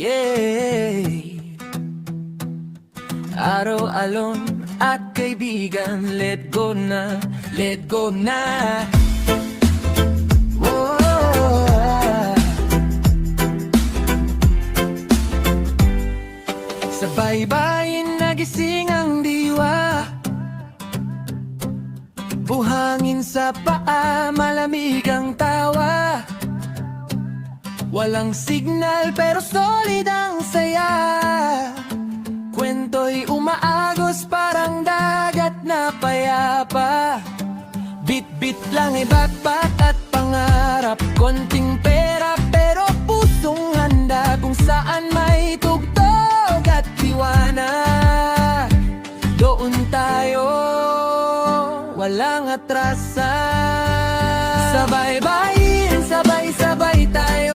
Yeah. Araw-alon at kaibigan, let go na, let go na. Sa baybayin nagising ang diwa, buhangin sa paa, malamig ang tawa. Walang signal pero solid ang saya. Kwento'y umaagos parang dagat na payapa. Bit-bit lang ay backpack at pangarap, konting pera